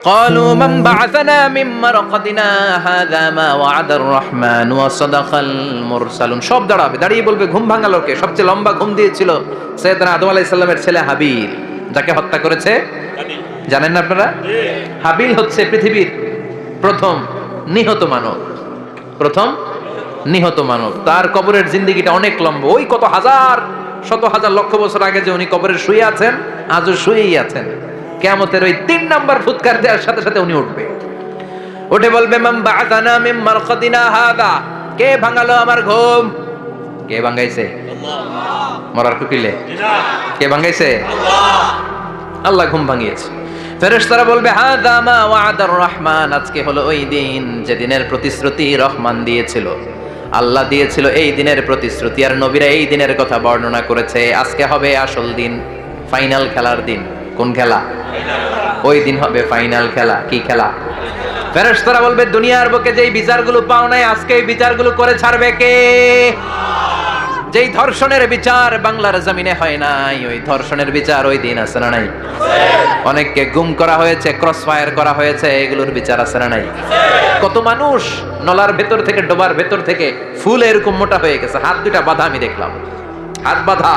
قالوا من بعثنا من مرقدنا هذا ما وعد الرحمن وصدق المرسلون। সব দাঁড়িয়ে বলবে ঘুম ভাঙালোকে সবচেয়ে লম্বা ঘুম দিয়েছিল সৈয়দনা আদম আলাইহিস সালামের ছেলে হাবিল, যাকে হত্যা করেছে জানেন না আপনারা? হাবিল হচ্ছে পৃথিবীর প্রথম নিহত মানব। তার কবরের জিন্দেগিটা অনেক লম্বা, ওই কত হাজার শত হাজার লক্ষ বছর আগে যে উনি কবরে শুয়ে আছেন, আজও শুয়েই আছেন। কিয়ামতের ওই ৩ নাম্বার ফুৎকার দেওয়ার সাথে সাথে উনি উঠবে, উঠে বলবে মান বা'আথানা মিন মারকাদিনা হাদা, কে ভাঙালো আমার ঘুম? কে ভাঙাইছে? আল্লাহ। মরার কুকিলে কে ভাঙাইছে? আল্লাহ। আল্লাহ ঘুম ভাঙিয়েছে। ফেরেশতারা বলবে হাদা মা ওয়াদার রহমান, আজকে হলো ওই দিন যে দিনের প্রতিশ্রুতি রহমান দিয়েছিল, আল্লাহ দিয়েছিল এই দিনের প্রতিশ্রুতি, আর নবীরা এই দিনের কথা বর্ণনা করেছে। আজকে হবে আসল দিন, ফাইনাল খেলার দিন। কোন খেলা? ওই দিন হবে ফাইনাল খেলা। কি খেলা? ফেরেশতারা বলবে দুনিয়ার বুকে যেই বিচারগুলো পাও নাই, আজকে এই বিচারগুলো করে ছাড়বে কে? যেই ধর্ষণের বিচার বাংলার জমিনে হয় নাই, ওই ধর্ষণের বিচার ওই দিন আছে না নাই? অনেককে গুম করা হয়েছে, ক্রস ফায়ার করা হয়েছে, এগুলোর বিচার আছে না নাই? কত মানুষ নলার ভেতর থেকে, ডোবার ভেতর থেকে ফুল এরকম মোটা হয়ে গেছে, হাত দুটা বাঁধা, আমি দেখলাম হাত বাঁধা,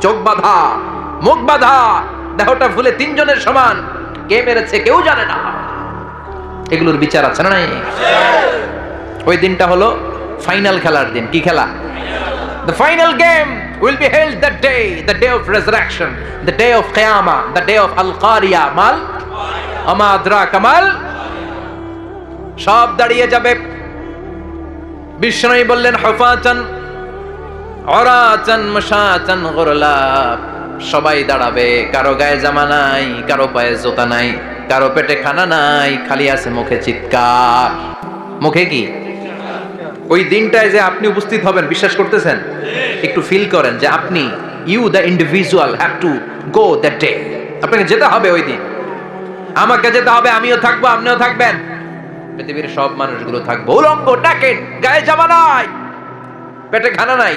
চোখ বাঁধা, মুখ বাঁধা, দেহটা ফুলে 3 জনের সমান। কে মেরেছে কেউ জানে না। এগুলোর বিচার আছে না নাই? ওই দিনটা হলো ফাইনাল খেলার দিন। কি খেলা? The final game will be held that day, the day of resurrection, the day of Qiyamah, the day of Al-Qariya, mal ama adraka mal। সব দাঁড়িয়ে যাবে। বিষ্ণু বললেন হুফাতান উরাতান মাশাতান গুরলা, সবাই দাঁড়াবে, কারো গায়ে জামা নাই, কারো পায়ে জুতা নাই, কারো পেটে খানা নাই, খালি আছে মুখে চিৎকার। মুখে কি? ওই দিনটায় যে আপনি উপস্থিত হবেন, বিশ্বাস করতেছেন? একটু ফিল করেন যে আপনি, you the individual have to go that day. আপনাকে যেতে হবে ওই দিন, আমাকে যেতে হবে, আমিও থাকবো, আপনিও থাকবেন, পৃথিবীর সব মানুষগুলো থাকবো। উলঙ্গ, নাকেট, গায়ে জামা নাই, পেটে খানা নাই,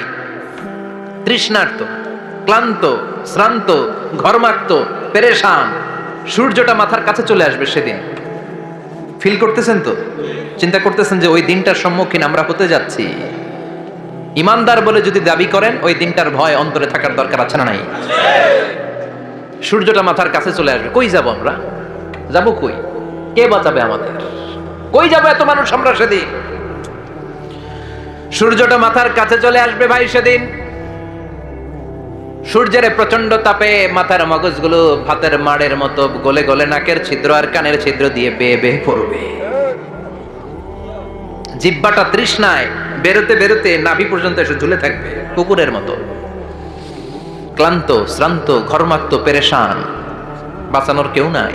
তৃষ্ণার্ত, ক্লান্ত, শ্রান্ত, ঘর্মাক্ত, পেরেশান। সূর্যটা মাথার কাছে চলে আসবে সেদিন। ফিল করতেছেন তো? চিন্তা করতেছেন যে ওই দিনটার সম্মুখীন আমরা হতে যাচ্ছি? ইমানদার বলে যদি দাবি করেন, ওই দিনটার ভয় অন্তরে থাকার দরকার আছে না নাই? সূর্যটা মাথার কাছে চলে আসবে, কই যাব আমরা? যাব কই? কে বাঁচাবে আমাদের? কই যাব এত মানুষ আমরা সেদিন? সূর্যটা মাথার কাছে চলে আসবে ভাই সেদিন। সূর্যের প্রচন্ড তাপে মাথার মগজগুলো ভাতের মাড়ের মতো গলে গলে নাকের ছিদ্র আর কানের ছিদ্র দিয়ে বেয়ে বেয়ে পড়বে। জিহ্বাটা তৃষ্ণায় বেরোতে বেরোতে নাভি পর্যন্ত এসে ঝুলে থাকবে কুকুরের মতো। ক্লান্ত, শ্রান্ত, ঘর্মাক্ত, পেরেশান, বাঁচানোর কেউ নাই।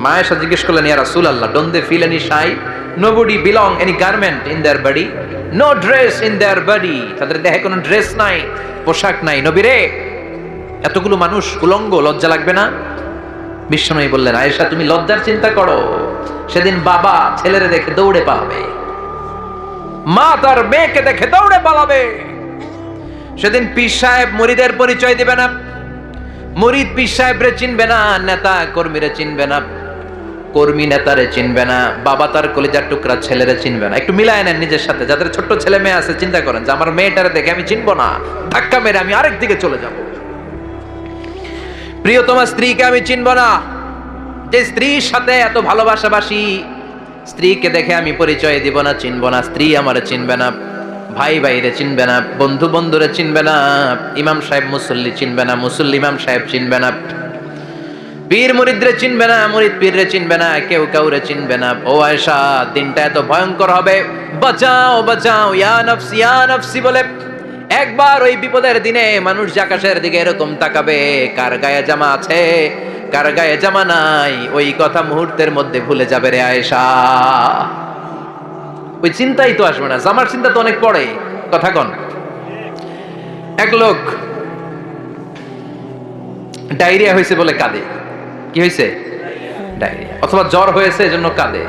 মা আয়েশা জিজ্ঞেস করলেন, ইয়া রাসূলুল্লাহ, don't they feel any shy? Nobody belong any garment in their body, no dress in their body. তাদের দেহে কোনো ড্রেস নাই, পোশাক নাই। নবী রে, এতগুলো মানুষ উলঙ্গ, লজ্জা লাগবে না? বিশ্বনবী বললেন, আয়েশা তুমি লজ্জার চিন্তা করো, সেদিন বাবা ছেলেরে দেখে দৌড়ে পালাবে, মা তার মেয়েকে দেখে দৌড়ে পালাবে। সেদিন পীর সাহেব মুরিদের পরিচয় দিবে না, মুরিদ পীর সাহেবরে চিনবে না, নেতা কর্মীরে চিনবে না, কর্মী নেতারে চিনবে না, বাবা তার কলিজার টুকরা ছেলেরে চিনবে না। একটু মিলায় নেন নিজের সাথে। যাদের ছোট্ট ছেলে মেয়ে আছে, চিন্তা করেন যে আমার মেয়েটারে দেখে আমি চিনবো না, ধাক্কা মেরে আমি আরেক দিকে চলে যাব। প্রিয়তমা স্ত্রীকে আমি চিনবো না, যে স্ত্রীর সাথে এত ভালোবাসাবাসি, স্ত্রীকে দেখে আমি পরিচয় দিব না, চিনবো না। স্ত্রী আমারে চিনবে না, ভাই ভাইরে চিনবে না, বন্ধু বন্ধুরে চিনবে না, ইমাম সাহেব মুসল্লি চিনবে না, মুসল্লি ইমাম সাহেব চিনবে না, পীর মুরিদরে চিনবে না, মুরিদ পীররে চিনবে না, কেউ কাউরে চিনবে না। ও আয়েশা, দিনটা এত ভয়ঙ্কর হবে, বাঁচাও বাঁচাও, ইয়া নফসি ইয়া নফসি বলে একবার ওই বিপদের দিনে মানুষ আকাশের দিকে এরকম তাকাবে, কার গায়ে জামা আছে, কার গায়ে জামা নাই, ওই কথা মুহূর্তের মধ্যে ভুলে যাবে রে আয়েশা। ওই চিন্তাই তো আসবে না, জামার চিন্তা তো অনেক পরে। কথা কন। এক লোক ডায়রিয়া হয়েছে বলে কাঁদে। কি হয়েছে? ডায়রিয়া, অথবা জ্বর হয়েছে এজন্য কাঁদে।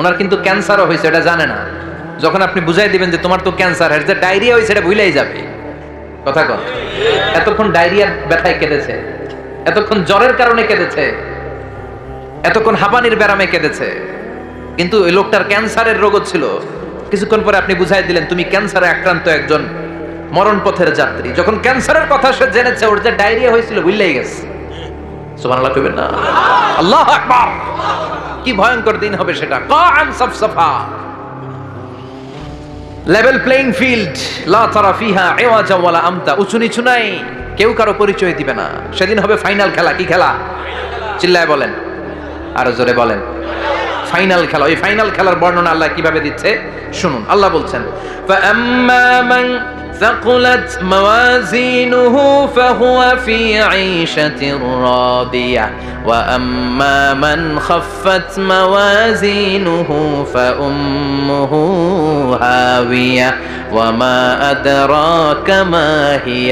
ওনার কিন্তু ক্যান্সারও হয়েছে, এটা জানে না। যখন আপনি বুঝাই দিবেন যে তোমার তো ক্যান্সার, যে ডায়রিয়া হয়েছে এটা ভুলেই যাবে। কথা কন। এতক্ষণ ডায়রিয়ার ব্যথায় কেঁদেছে, এতক্ষণ জ্বরের কারণে কেঁদেছে, এতক্ষণ হাঁপানির ব্যারামে কেঁদেছে, কিন্তু ওই লোকটার ক্যান্সারের রোগ ছিল। কিছুক্ষণ পরে আপনি বুঝাই দিলেন তুমি ক্যান্সারে আক্রান্ত একজন মরণ পথের যাত্রী। যখন ক্যান্সারের কথা সে জেনেছে, ওর যে ডায়রিয়া হয়েছিল ভুলেই গেছে। সুবহানাল্লাহ কইবেন না? আল্লাহু আকবার। কি ভয়ঙ্কর দিন হবে সেটা। কাআন সাফসাফা, লেভেল প্লেইং ফিল্ড, লা তারা ফিহা ইওয়াজা ওয়ালা আমতা, উঁচু নিচু নাই, কেউ কারো পরিচয় দিবে না। সেদিন হবে ফাইনাল খেলা। কি খেলা? চিল্লায় বলেন, আরো জোরে বলেন। ফাইনাল খেলা। ওই ফাইনাল খেলার বর্ণনা আল্লাহ কিভাবে দিচ্ছে শুনুন। আল্লাহ বলছেন, ফাআম্মা মান ثقلت موازينه فهو في عيشة راضية وأما من خفت موازينه فأمه هاوية وما أدراك ما هي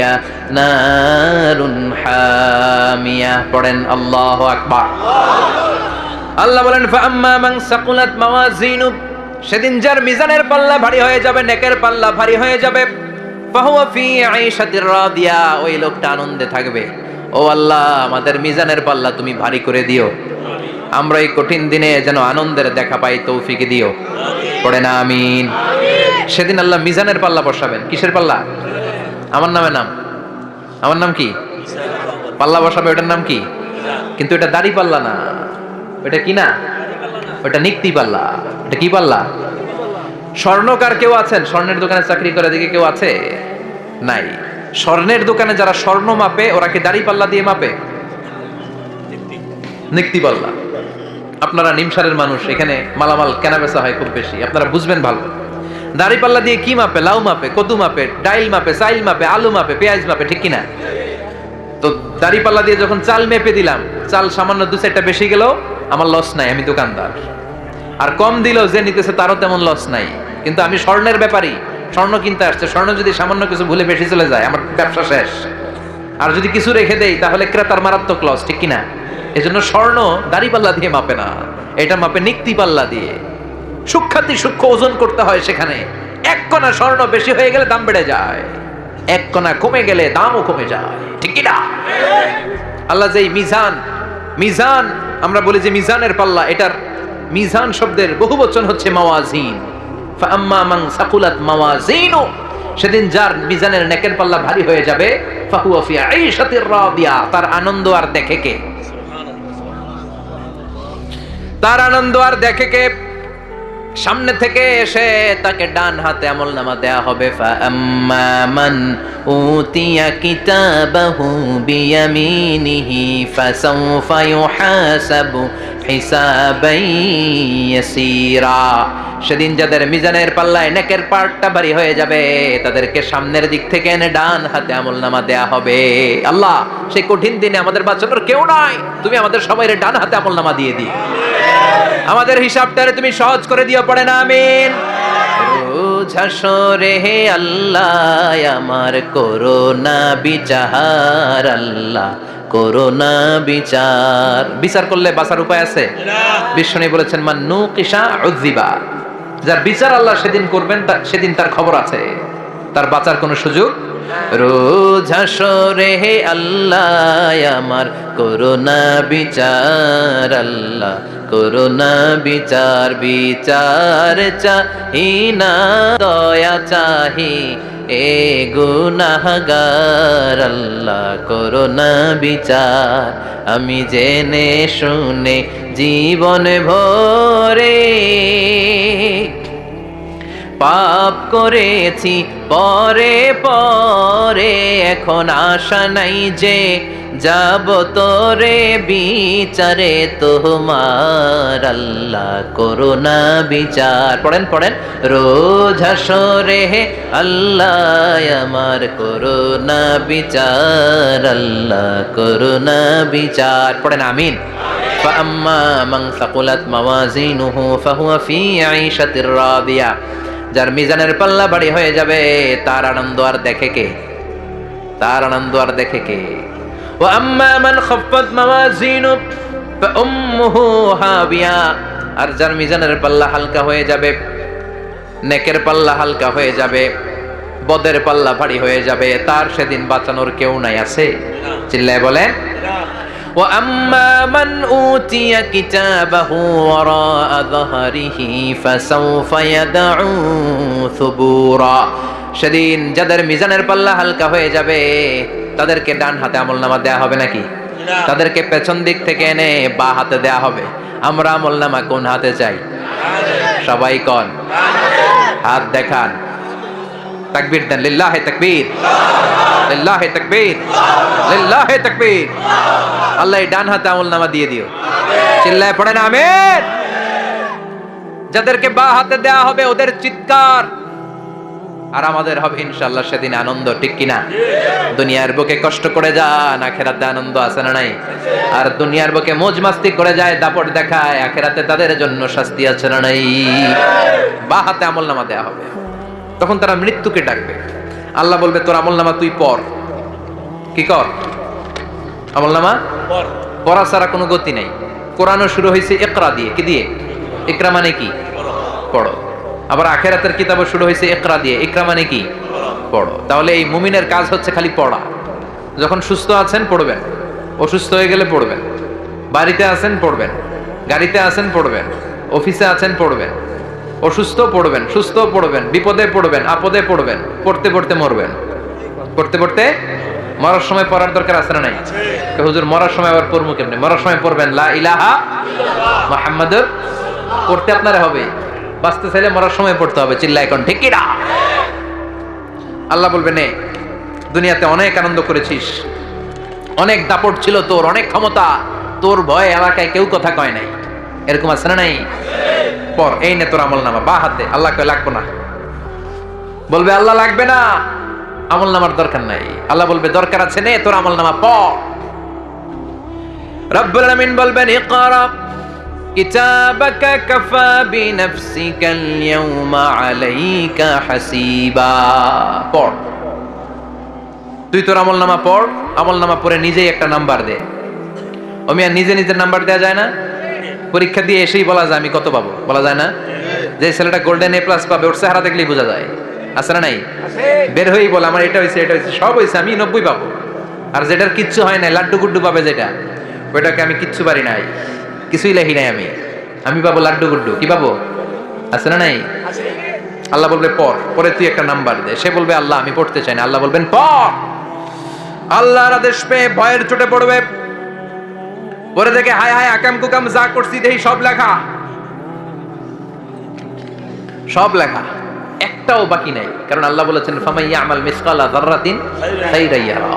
نار حامية পড়েন আল্লাহু আকবার। আল্লাহ বলেন, ফাআম্মা মান সাকুলাত মাওয়াজিনু, সেদিন যার মিজানের পাল্লা ভারী হয়ে যাবে, নেকের পাল্লা ভারী হয়ে যাবে, ফাহুয়া ফি আইশাতির রাদিয়া, ওই লোকটা আনন্দে থাকবে। ও আল্লাহ, আমাদের মিজানের পাল্লা তুমি ভারী করে দিও, আমরা এই কঠিন দিনে যেন আনন্দের দেখা পাই, তৌফিক দিও। পড়ে না আমিন। সেদিন আল্লাহ মিজানের পাল্লা বসাবেন। কিসের পাল্লা? আমার নামে নাম, আমার নাম কি? পাল্লা বসাবে, ওটার নাম কি? কিন্তু এটা দাড়ি পাল্লা না, ওটা কি না, ওটা নিক্তি পাল্লা। এটা কি পাল্লা? স্বর্ণকার কেউ আছেন? স্বর্ণের দোকানে চাকরি করে দিকে কেউ আছে? নাই। স্বর্ণের দোকানে যারা স্বর্ণ মাপে, ওরা কি দাড়ি পাল্লা দিয়ে মাপে? নিক্তি পাল্লা। আপনারা নিমসারের মানুষ, এখানে মালামাল কেনা বেচা হয় খুব বেশি, আপনারা বুঝবেন ভালো। দাড়ি পাল্লা দিয়ে কি মাপে? লাউ মাপে, কদু মাপে, ডাইল মাপে, চাইল মাপে, আলু মাপে, পেঁয়াজ মাপে, ঠিক কিনা? তো দাড়ি পাল্লা দিয়ে যখন চাল মেপে দিলাম, চাল সামান্য দু চারটা বেশি গেল, আমার লস নাই, আমি দোকানদার। আর কম দিল যে নিতেছে, তারও তেমন লস নাই। কিন্তু আমি স্বর্ণের ব্যাপারী, স্বর্ণ কিনতে আসছে, স্বর্ণ যদি সামান্য কিছু ভুলে বেশি চলে যায়, আমার ব্যবসা শেষ। আর যদি কিছু রেখে দেই, তাহলে ক্রেতার মারাত্মক লস, ঠিক কিনা? এজন্য স্বর্ণ দাড়ি পাল্লা দিয়ে মাপে না, এটা মাপে নিক্তি পাল্লা দিয়ে। সূক্ষ্মাতি সূক্ষ্ম ওজন করতে হয় সেখানে। এক কণা স্বর্ণ বেশি হয়ে গেলে দাম বেড়ে যায়, এক কণা কমে গেলে দামও কমে যায়, ঠিক কিনা? আল্লাহ যে মিজান, মিজান আমরা বলি যে মিজানের পাল্লা, এটার মিজান শব্দের বহুবচন হচ্ছে মাওয়াজিন। ফাআম্মা মান সাকুলাত মাওয়াজিনু, সেদিন যার মিজানের নেকের পাল্লা ভারী হয়ে যাবে, ফাহুয়া ফি আইশাতির রাদিয়া, তার আনন্দ আর দেখে কে? তার আনন্দ আর দেখে কে? সামনে থেকে এসে তাকে ডান হাতে আমলনামা দেয়া হবে। ফাআম্মা মান উতিয়া কিতাবাহু বিয়ামিনিহি ফাসাউফা ইউহাসাবু হিসাবান ইয়াসীরা, সেদিন যাদের মিজানের পাল্লায় নেকের পার্টটা ভারী হয়ে যাবে, তাদেরকে সামনের দিক থেকে এনে ডান হাতে আমলনামা দেয়া হবে। আল্লাহ, সেই কঠিন দিনে আমাদের বাঁচানোর কেউ নাই, তুমি আমাদের সবাইরে ডান হাতে আমলনামা দিয়ে দিও, আমাদের হিসাবটারে তুমি সহজ করে দিও। পড়ে না আমিন। রোজ হাসরে হে আল্লাহ আমার করোনা বিচার, আল্লাহ করোনা বিচার। বিচার করলে বাঁচার উপায় আছে? বিশ্বনবী বলেছেন, মান নুকিশা উযিবা, যার বিচার আল্লাহ সেদিন করবেন, সেদিন তার খবর আছে, তার বাঁচার কোনো সুযোগ। রোজ হাসরে হে আল্লাহ আমার করোনা বিচার, আল্লাহ করোনা বিচার। বিচার চাহি না দয়া চাহি এ গুনাহগার, আল্লাহ করোনা বিচার। আমি জেনে শুনে জীবন ভরে পাপ করেছি পরে পরে, এখন আশা নাই যে যাব তোরে বিচারে তোমার, আল্লাহ করোনা বিচার। পড়েন পড়েন। রোজ হাসরে হে আল্লাহ আমার করোনা বিচার, আল্লাহ করোনা বিচার। পড়েন আমিন। ফাআম্মা মান সাকুলাত মাওয়াজিনুহু ফাহুয়া ফি আইশাতির রাদিয়া, যার মিজানের পাল্লা ভারী হয়ে যাবে, তার আনন্দ আর দেখে কে? তার আনন্দ আর দেখে কে? ওয়া আম্মা মান খাফফাত মাওয়াজিনু ফাউম্মুহু হাবিয়া, আর যার মিজানের পাল্লা হালকা হয়ে যাবে, নেকের পাল্লা হালকা হয়ে যাবে, বদের পাল্লা ভারী হয়ে যাবে, তার সেদিন বাঁচানোর কেউ নাই। আছে? চিল্লায় বলেন। وأما من أوتي كتابه وراء ظهره فسوف يدعو ثبورا সেদিন যাদের মিজানের পাল্লা হালকা হয়ে যাবে তাদেরকে ডান হাতে আমলনামা দেয়া হবে নাকি? তাদেরকে পেছন দিক থেকে এনে বা হাতে দেয়া হবে। আমরা আমলনামা কোন হাতে চাই? সবাই কোন হাত দেখান, তাকবীর দেন, লিল্লাহি তাকবীর, লিল্লাহি তাকবীর, লিল্লাহি তাকবীর। আল্লাহ এই ডান হাতে আমলনামা দিয়ে দিও, চিল্লায় পড়েন আমিন। যাদেরকে বা হাতে দেয়া হবে ওদের চিৎকার, আর আমাদের হবে ইনশাআল্লাহ সেদিন আনন্দ, ঠিক কিনা? দুনিয়ার বুকে কষ্ট করে যান, আখিরাতে আনন্দ আছে না নাই? আর দুনিয়ার বুকে মौज মাস্তি করে যায়, দাপট দেখায়, আখিরাতে তাদের জন্য শাস্তি আছে না নাই? বা হাতে আমলনামা দেয়া হবে। তখন তারা মৃত্যুকে ডাকবে। আল্লাহ বলবে তোর আমলনামা তুই পড়। কি কর? আমলনামা পড়। পড়া ছাড়া কোনো গতি নাই। কোরআনও শুরু হয়েছে ইকরা দিয়ে। কি দিয়ে? ইকরা মানে কি? পড়ো। আবার আখিরাতের কিতাবও শুরু হয়েছে ইকরা দিয়ে। ইকরা মানে কি? পড়ো। তাহলে এই মুমিনের কাজ হচ্ছে খালি পড়া। যখন সুস্থ আছেন পড়বেন, অসুস্থ হয়ে গেলে পড়বেন, বাড়িতে আছেন পড়বেন, গাড়িতে আছেন পড়বেন, অফিসে আছেন পড়বেন, অসুস্থ পড়বেন, সুস্থ পড়বেন, বিপদে পড়বেন, আপদে পড়বেন, পড়তে পড়তে মরবেন। পড়তে পড়তে মরার সময় পড়ার দরকার আছে না নাই? হুজুর মরার সময় আবার পড়বো কেমনে? মরার সময় পড়বেন লা ইলাহা মুহাম্মাদুর। পড়তে আপনারা হবে, বাঁচতে চাইলে মরার সময় পড়তে হবে। চিল্লা এখন ঠিক কি না? আল্লাহ বলবে নে, দুনিয়াতে অনেক আনন্দ করেছিস, অনেক দাপট ছিল তোর, অনেক ক্ষমতা, তোর ভয়ে এলাকায় কেউ কথা কয় নাই। এরকম আছে না নাই? পর এই নে তোর আমলনামা বা হাতে। আল্লাহ কয় লাগবে না। বলবে আল্লাহ লাগবে না, আমলনামার দরকার নাই। আল্লাহ বলবে দরকার আছে, নে তোর আমলনামা পড়। রব্বুল আলামিন বলবেন ইকরা কিতাবাকা কাফা বিনাফসিকাল ইয়াওমা আলাইকা হাসিবা। পড়, তুই তোর আমলনামা পড়। আমলনামা পড়ে নিজেই একটা নাম্বার দে। ওমিয়া নিজে নিজের নাম্বার দেয়া যায় না? পরীক্ষা দিয়ে এসেই বলা যায় আমি কত পাবো, বলা যায় না? যে ছেলেটা গোল্ডেন এ প্লাস পাবে ওর চেহারা দেখলেই বোঝা যায়, আছে না নাই? বের হয়েই বলে আমার এটা হয়েছে, এটা হয়েছে, সব হয়েছে, আমি 90 পাবো। আর যেটার কিচ্ছু হয় নাই, লাড্ডু গুড্ডু পাবে যেটা, ওইটাকে আমি কিচ্ছু পারি নাই, কিছুই লেখি নাই, আমি পাবো লাড্ডু গুড্ডু। কি পাবো? আছে না নাই? আল্লাহ বলবে পড়, পরে তুই একটা নাম্বার দে। সে বলবে আল্লাহ আমি পড়তে চাই না। আল্লাহ বলবেন পড়। আল্লাহর আদেশ পেয়ে ভয়ের চোটে পড়বে, পরে দেখে হায় হায় আকাম কুকাম যা করছি দেখি সব লেখা, সব লেখা, একটাও বাকি নাই। কারণ আল্লাহ বলেছেন ফামাইয়া আমাল মিসকালা যাররাতিন খাইরান ইয়ারা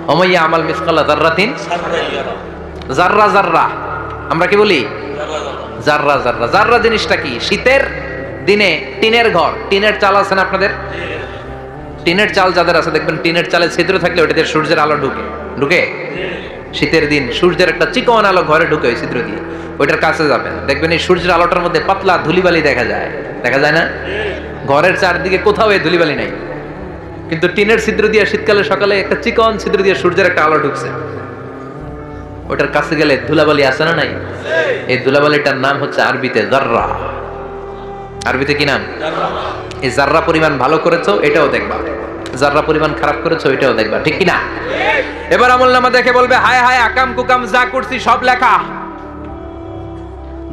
ওয়া মাইয়া আমাল মিসকালা যাররাতিন শাররান ইয়ারা। যাররা যাররা আমরা কি বলি? যাররা যাররা। যাররা জিনিসটা কি? শীতের দিনে টিনের ঘর, টিনের চাল আছে না আপনাদের? টিনের চাল যাদের আছে দেখবেন টিনের চালে ছিদ্র থাকলে ওটাতে সূর্যের আলো ঢুকে, ঢুকে। শীতের দিন সূর্যের একটা চিকন আলো ঘরে ঢুকে ওই ছিদ্র দিয়ে, ওইটার কাছে যাবেন, দেখবেন এই সূর্যের আলোটার মধ্যে পাতলা ধুলিবালি দেখা যায়, দেখা যায় না? ঘরের চারদিকে কোথাও এই ধুলিবালি নাই, কিন্তু টিনের ছিদ্র দিয়ে শীতকালে সকালে একটা চিকন ছিদ্র দিয়ে সূর্যের একটা আলো ঢুকছে, ওটার কাছে গেলে ধুলাবালি আছে না নাই? এই ধুলাবালিটার নাম হচ্ছে আরবিতে যাররা। আরবিতে কি নাম? এই যাররা পরিমাণ ভালো করেছো এটাও দেখবা, যাররা পরিমাণ খারাপ করেছো এটাও দেখবা, ঠিক কি না? এবার আমলনামা দেখে বলবে হায় হায় আকাম কুকাম যা করছি সব লেখা,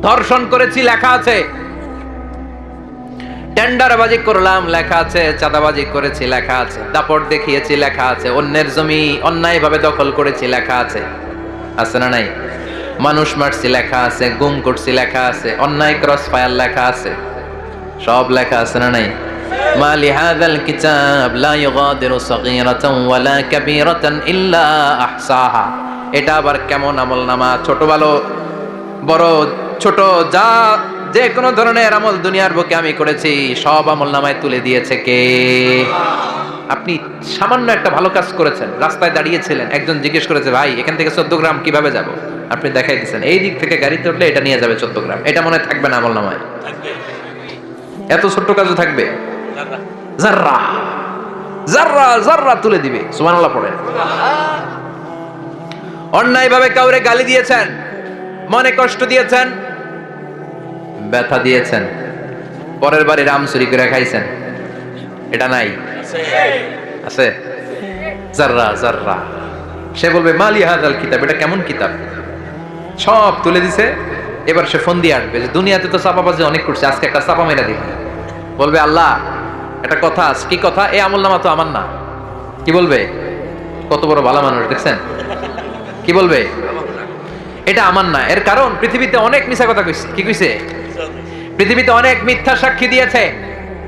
ধর্ষণ করেছি লেখা আছে, টেন্ডারবাজি করলাম লেখা আছে, চাঁদাবাজি করেছি লেখা আছে, দাপট দেখিয়েছি লেখা আছে, অন্যের জমি অন্যায়ভাবে দখল করেছি লেখা আছে, আছে না নাই? মানুষ মারছি লেখা আছে, গুম করছি লেখা আছে, অন্যায় ক্রস ফায়ার লেখা আছে, সব লেখা আছে না নাই? মা লিহাযাল কিতাব লা ইউগাদিরু সাগীরাতান ওয়ালা কাবীরাতান ইল্লা আহসাহা। এটা আবার কেমন আমলনামা? ছোট ভালো বড় ছোট যা যে কোনো ধরনের আমল দুনিয়ার বুকে আমি করেছি সব আমলনামায় তুলে দিয়েছে কে? আপনি সামান্য একটা ভালো কাজ করেছেন, রাস্তায় দাঁড়িয়েছিলেন, একজন জিজ্ঞেস করেছে ভাই এখান থেকে 14 গ্রাম কিভাবে যাব, আপনি দেখাই দিয়েছেন এই দিক থেকে গাড়িতে উঠলে এটা নিয়ে যাবে 14 গ্রাম, এটা মনে থাকবে না আমলনামায়? এত ছোট্ট কাজও থাকবে? যাররা যাররা যাররা তুলে দিবে। সুবহানাল্লাহ পড়ে। অন্যায়ভাবে কাউরে গালি দিয়েছেন, মনে কষ্ট দিয়েছেন, ব্যথা দিয়েছেন, পরের বাড়ির আম চুরি করে খাইছেন, এটা নাই? আছে? যাররা যাররা সে বলবে মালি হাযাল কিতাব, এটা কেমন কিতাব? সব তুলে দিছে। এবার সে ফোন দিয়ে আসবে যে দুনিয়াতে তো চাপাবাজি অনেক করছে, আজকে একটা চাপা মেরা দিই। বলবে আল্লাহ একটা কথা আছে। কি কথা? এই আমলনামা তো আমার না। কি বলবে? কত বড় ভালো মানুষ দেখছেন, কি বলবে? এটা আমার না। এর কারণ পৃথিবীতে অনেক মিথ্যা কথা কইছে। কি কইছে? পৃথিবীতে অনেক মিথ্যা সাক্ষী দিয়েছে।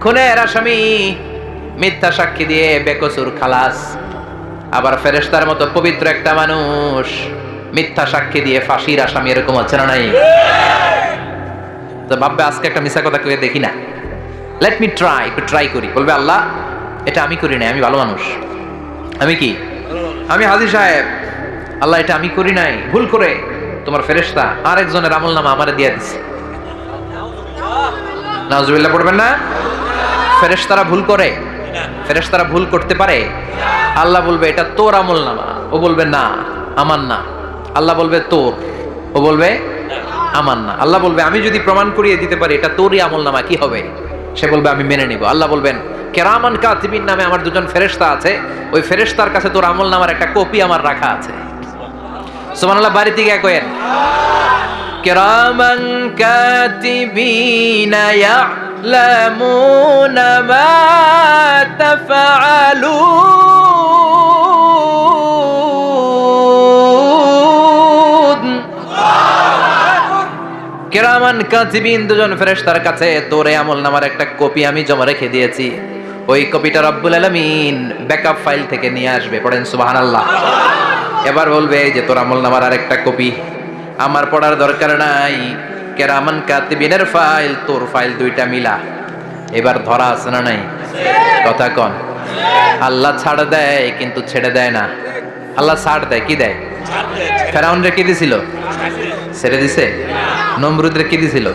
খুনের আসামি মিথ্যা সাক্ষী দিয়ে বেকসুর খালাস। আবার ফেরেশতার মতো পবিত্র একটা মানুষ মিথ্যা সাক্ষী দিয়ে ফাঁসির আসামি, এরকম আছে না নাই? তো ভাববে আজকে একটা মিথ্যা কথা কয়ে দেখি না, লেট মি ট্রাই, একটু ট্রাই করি। বলবে আল্লাহ এটা আমি করি নাই, আমি ভালো মানুষ। আমি কি? আমি হাজী সাহেব। আল্লাহ এটা আমি করি নাই, ভুল করে তোমার ফেরেশতা আরেকজনের আমলনামা আমারে দিয়ে দিছে। নাউজুবিল্লাহ পড়বেন না? ফেরেশতারা ভুল করে? ফেরেশতারা ভুল করতে পারে? আল্লাহ বলবে এটা তোর আমলনামা, ও বলবে না আমার না। আল্লাহ বলবে তোর, ও বলবে আমার না। আল্লাহ বলবে আমি যদি প্রমাণ করিয়ে দিতে পারি এটা তোরই আমলনামা, কি হবে? সে বলবে আমি মেনে নিব। আল্লাহ বলবেন কেরামান কাতিবিন নামে আমার দুজন ফেরেশতা আছে, ওই ফেরেশতার কাছে তোর আমলনামার একটা কপি আমার রাখা আছে। সুবহানাল্লাহ, বাড়িতে গিয়ে কয়েন কেরামান কাতিবিনা ইয়ালামুনা মা তাফআলুন। কেরামান কাতিবিন দুজন ফেরেশতার কাছে তোর আমলনামার একটা কপি আমি জমা রেখে দিয়েছি। ওই কপিটা রব্বুল আলামিন ব্যাকআপ ফাইল থেকে নিয়ে আসবে। পড়েন সুবহানাল্লাহ। এবার বলবে এই যে তোর আমলনামার আরেকটা কপি, আমার পড়ার দরকার নাই। কেরামান কাতিবিনের ফাইল তোর ফাইল দুইটা মিলা। এবার ধরা আছে না নাই? কথা কন। আল্লাহ ছাড় দেয় কিন্তু ছেড়ে দেয় না। আল্লাহ ছাড় দেয়, কি দেয়? ফেরাউন রে কি দিছিল? ছেড়ে দিছে। নমরুদ রে কি দিছিল?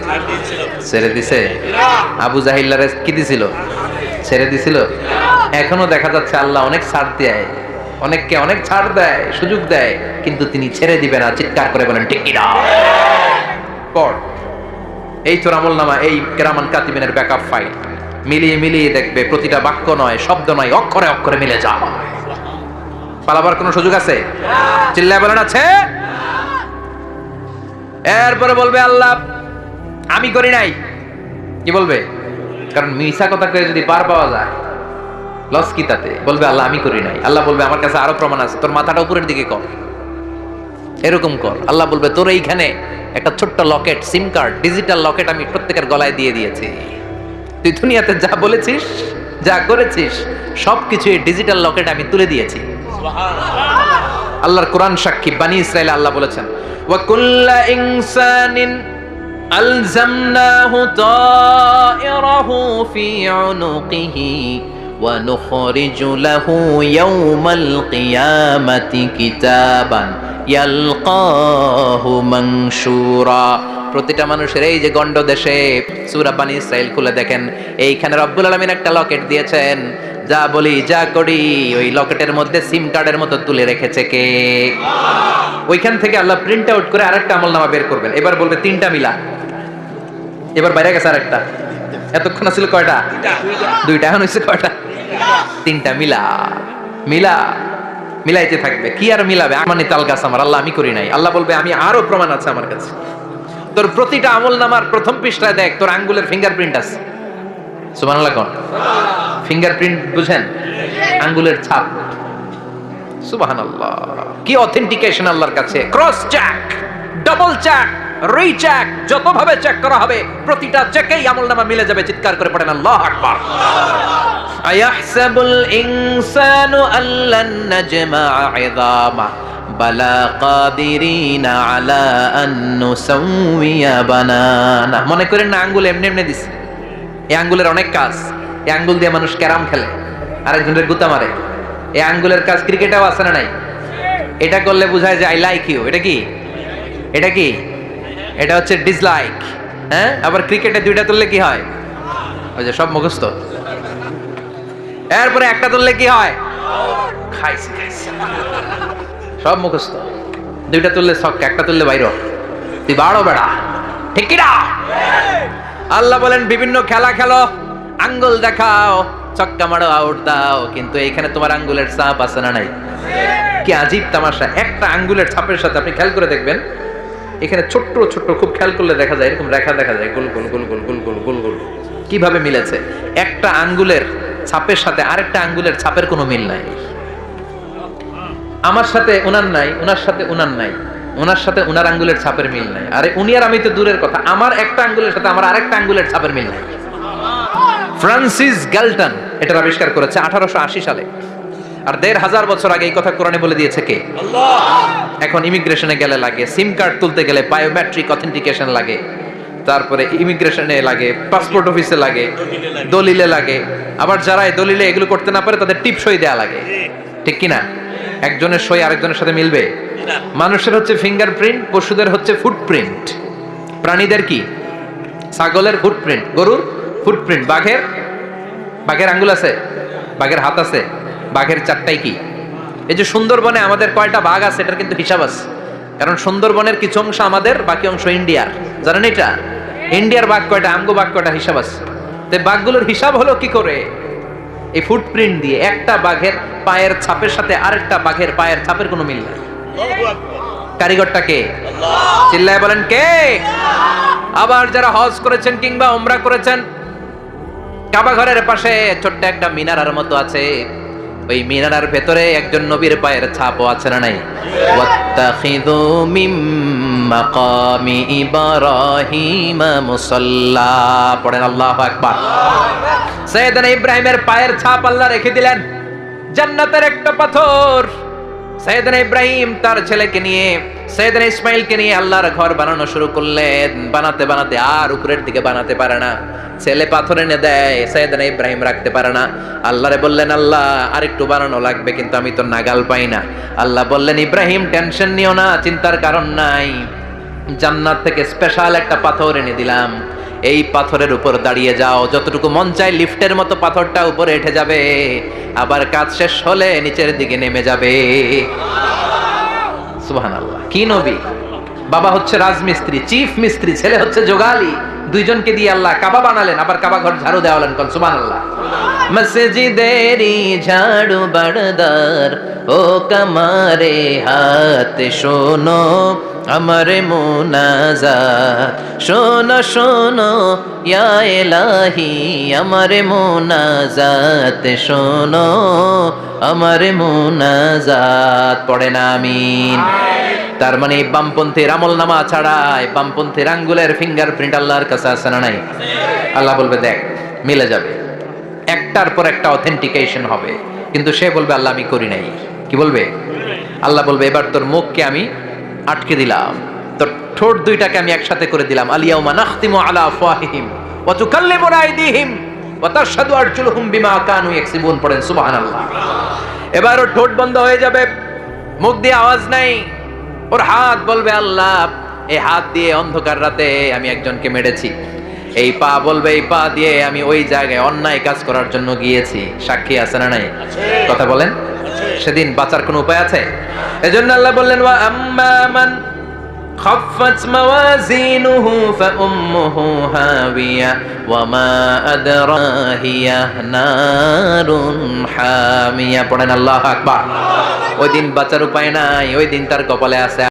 ছেড়ে দিছে। আবু জাহিল্লারে কি দিছিল? ছেড়ে দিছিল। এখনো দেখা যাচ্ছে আল্লাহ অনেক ছাড় দেয়, অনেককে অনেক ছাড় দেয়, সুযোগ দেয়, কিন্তু তিনি ছেড়ে দিবে না। চিৎকার করে বলেন ঠিক কিনা? পড় এই তোর আমলনামা, এই কেরামান কাতিবিনের ব্যাকআপ ফাইল মিলিয়ে মিলিয়ে দেখবে প্রতিটা বাক্য নয়, শব্দ নয়, অক্ষরে অক্ষরে মিলে যা। পালাবার কোনো সুযোগ আছে? চিল্লায় বলেন আছে। এরপরে বলবে আল্লাহ আমি করি নাই। কি বলবে? কারণ মিথ্যা কথা কয়ে যদি পার পাওয়া যায় লস কি তাতে? বলবে আল্লাহ আমি করি নাই। আল্লাহ বলবে আমার কাছে আরো প্রমাণ আছে, তোর মাথাটা উপরের দিকে কর, এরকম কর। আল্লাহ বলবে তোর এইখানে একটা ছোট্ট লকেট, সিম কার্ড, ডিজিটাল লকেট আমি প্রত্যেকের গলায় দিয়ে দিয়েছি। তুই দুনিয়াতে যা বলেছিস, যা করেছিস, সবকিছু এই ডিজিটাল লকেট আমি তুলে দিয়েছি। আল্লাহর কোরআন সাক্ষী। বানি ইসরাইল আল্লাহ বলেছেন ওয়া কুল্লা ইনসানিন আলজামনাহু তায়রাহু ফি উনুকিহি ওয়া নুখরিজু লাহু ইয়াওমাল কিয়ামাতি কিতাবান ইয়ালকাহু মানশুরা। প্রতিটা মানুষের এই যে গন্ড দেশে সূরা বানি ইসরাইল খুলে দেখেন, এইখানে রব্বুল আলামিন একটা লকেট দিয়েছেন। যা বলি যা করি ওই লকেটের মধ্যে সিম কার্ডের মতো তুলে রেখেছে কে? ওইখান থেকে আল্লাহ প্রিন্ট আউট করে আরেকটা আমলনামা বের করবেন। এবার বলবে তিনটা মিলা। এবার বাইরে গেছে আরেকটা। এতক্ষণ ছিল কয়টা? দুইটা। এখন হয়েছে কয়টা? তিনটা। মিলা মিলা মিলাইতে থাকবে। কি আর মিলাবে? আমানি তাল গাছ আমার। আল্লাহ আমি করি নাই। আল্লাহ বলবে আমি আরো প্রমাণ আছে আমার কাছে। তোর প্রতিটা আমলনামার প্রথম পৃষ্ঠায় দেখ তোর আঙ্গুলের ফিঙ্গারপ্রিন্ট আছে। সুবহানাল্লাহ কোন? ফিঙ্গারপ্রিন্ট বুঝেন? আঙ্গুলের ছাপ। সুবহানাল্লাহ, কি অথেন্টিকেশন আল্লাহর কাছে। Cross check, double check, recheck, যত ভাবে চেক করা হবে প্রতিটা চেকেই আমলনামা মিলে যাবে। চিৎকার করে পড়েন আল্লাহু আকবার। আয়াহসাবুল ইনসানু আল্লান নাজমা'a 'ইযামা বালা কাদিরিনা আলা আন নুসাউইয়া বানানা। মনে করেন না আঙ্গুল এমনি এমনি দিছে। এই আঙ্গুলের অনেক কাজ। এই আঙ্গুল দিয়ে মানুষ ক্যারাম খেলে, আরেকজনের গুতা মারে। এই আঙ্গুলের কাজ ক্রিকেটেও আছে না নাই? এটা করলে বোঝায় যে আই লাইক ইউ। এটা কি? এটা কি? এটা হচ্ছে ডিসলাইক। হ্যাঁ, আবার ক্রিকেটে দুইটা তুললে কি হয়? ওই যে সব মুখস্থ। এরপরে একটা তুললে কি হয়? খাইছি খাইছি, সব মুখস্থ। দুইটা তুললে ছক্কা, একটা তুললে বাইরে। তুই বাড়ো বেড়া, ঠিক কি না? আল্লাহ বলেন বিভিন্ন খেলা খেলো, আঙ্গুল দেখাও, ছক্কা মারো, আউট দাও, কিন্তু এইখানে তোমার আঙ্গুলের ছাপ আছে না নাই? কি আজীব তামাশা, একটা আঙ্গুলের ছাপের সাথে আপনি খেয়াল করে দেখবেন, এখানে ছোট্ট ছোট্ট খুব খেয়াল করলে দেখা যায় এরকম রেখা দেখা যায়, গোল গোল গোল গোল গোল গোল গোল গোল। কিভাবে মিলেছে? একটা আঙ্গুলের ছাপের সাথে আরেকটা আঙ্গুলের ছাপের কোনো মিল নাই। আমার সাথে ওনার নাই, ওনার সাথে ওনার নাই, ওনার সাথে ওনার আঙ্গুলের ছাপের মিল নাই। আরে উনি আর আমি তো দূরের কথা, আমার একটা আঙ্গুলের সাথে আমার আরেকটা আঙ্গুলের ছাপের মিল নাই। ফ্রান্সিস গ্যালটন এটার আবিষ্কার করেছে 1880 সালে। আর 1500 বছর আগে এই কথা কোরআনে বলে দিয়েছে কে? আল্লাহ। এখন ইমিগ্রেশনে গেলে লাগে, সিম কার্ড তুলতে গেলে বায়োমেট্রিক অথেন্টিকেশন লাগে, তারপরে ইমিগ্রেশনে লাগে, পাসপোর্ট অফিসে লাগে, দলিলে লাগে, আবার যারা এই দলিলে এগুলো করতে না পারে তাদের টিপ সই দেয়া লাগে, ঠিক কি না? একজনের সই আরেকজনের সাথে মিলবে? মানুষের হচ্ছে ফিঙ্গারপ্রিন্ট, পশুদের হচ্ছে ফুটপ্রিন্ট। প্রাণীদের কি? ছাগলের ফুটপ্রিন্ট, গরুর ফুটপ্রিন্ট, বাঘের আঙ্গুল আছে, বাঘের হাত আছে, বাঘের চারটাই কি? এই যে সুন্দরবনে আমাদের কয়টা বাঘ আছে এটার কিন্তু হিসাব আছে, কারণ সুন্দরবনের কিছু অংশ আমাদের, বাকি অংশ ইন্ডিয়ার। জানেন এটা? ইন্ডিয়ার বাঘ কয়টা, আমগো বাঘ কয়টা, হিসাব আছে। তো বাঘগুলোর হিসাব হলো কি করে? এই ফুটপ্রিন্ট দিয়ে। একটা বাঘের পায়ের ছাপের সাথে আরেকটা বাঘের পায়ের ছাপের কোনো মিল নেই। কারিগরটা কে? আল্লাহ। চিল্লায় বলেন কে? আবার যারা হজ করেছেন কিংবা উমরা করেছেন, কাবা ঘরের পাশে ছোট্ট একটা মিনারার মতো আছে, ওই মিনারার ভেতরে একজন নবীর পায়ের ছাপও আছে না নাই? ওয়াত্তাখিযু মিম মাকামি ইব্রাহিম মুসাল্লা, পড়েন আল্লাহু আকবার। সাইয়েদনা ইব্রাহিমের পায়ের ছাপ আল্লাহ রেখে দিলেন জান্নাতের একটা পাথর। সাইয়েদনা ইব্রাহিম তার ছেলেকে নিয়ে, সাইয়েদনা ইসমাইলকে নিয়ে আল্লাহর ঘর বানানো শুরু করলেন। বানাতে বানাতে আর উপরের দিকে বানাতে পারে না, ছেলে পাথর এনে দেয়, সাইয়েদনা ইব্রাহিম রাখতে পারে না। আল্লাহরে বললেন, আল্লাহ আরেকটু বানানো লাগবে, কিন্তু আমি তো নাগাল পাই না। আল্লাহ বললেন, ইব্রাহিম টেনশন নিও না, চিন্তার কারণ নাই, জান্নাত থেকে স্পেশাল একটা পাথর এনে দিলাম, এই পাথরের উপর দাঁড়িয়ে যাও, যতটুকু মন চায় লিফটের মতো পাথরটা উপরে উঠে যাবে, আবার কাজ শেষ হলে নিচের দিকে নেমে যাবে। সুবহানাল্লাহ। কি নবী! বাবা হচ্ছে রাজমিস্ত্রি, চিফ মিস্ত্রি, ছেলে হচ্ছে যোগালী, দুইজনকে দিয়ে আল্লাহ কাবা বানালেন, আবার কাবা ঘর ঝাড়ু দেওয়ালেন। কোন সুবহানাল্লাহ। মসজিদেরি ঝাড়ু বারদার ও কামারে হাত শোনো আমার মুনাজাত, শোনো শোনো ইয়া ইলাহি আমার মুনাজাত, শোনো আমার মুনাজাত। পড়েন আমিন। তার মানে বামপন্থীর আমল নামা ছাড়াই বামপন্থীর আঙ্গুলের ফিঙ্গারপ্রিন্ট আল্লাহর কাছে আছে না নাই? আল্লাহ বলবে দেখ মিলে যাবে, একটার পর একটা অথেন্টিকেশন হবে, কিন্তু সে বলবে আল্লাহ আমি করি নাই। কি বলবে? আল্লাহ বলবে এবার তোর মুখকে আমি আটকে দিলাম, তোর ঠোঁট দুইটাকে আমি একসাথে করে দিলাম। আলিয়াউমা নাখতিমু আলা আফওয়াহিহিম ওয়া তুকাল্লিমুনা আইদিহিম ওয়া তাশহাদু আরজুলুহুম বিমা কানু ইয়াকসিবুন। পড়েন সুবহানাল্লাহ। এবার ওর ঠোঁট বন্ধ হয়ে যাবে, মুখ দিয়ে আওয়াজ নাই। ওর হাত বলবে আল্লাহ এই হাত দিয়ে অন্ধকার রাতে আমি একজনকে মেরেছি। এই পা বলবে এই পা দিয়ে আমি ওই জায়গায় অন্যায় কাজ করার জন্য গিয়েছি। সাক্ষী আছে না নাই? কথা বলেন। সেদিন বাঁচার কোনো উপায় আছে? এজন্য আল্লাহ বললেন ওয়া আম্মা মান খাফফাত মাওয়াজিনুহু ফাউম্মুহু হাবিয়া ওয়া মা আদরাহিয়া নারুন হামিয়া। পড়েন আল্লাহু আকবার। ওই দিন বাঁচার উপায় নাই, ওই দিন তার কপালে আছে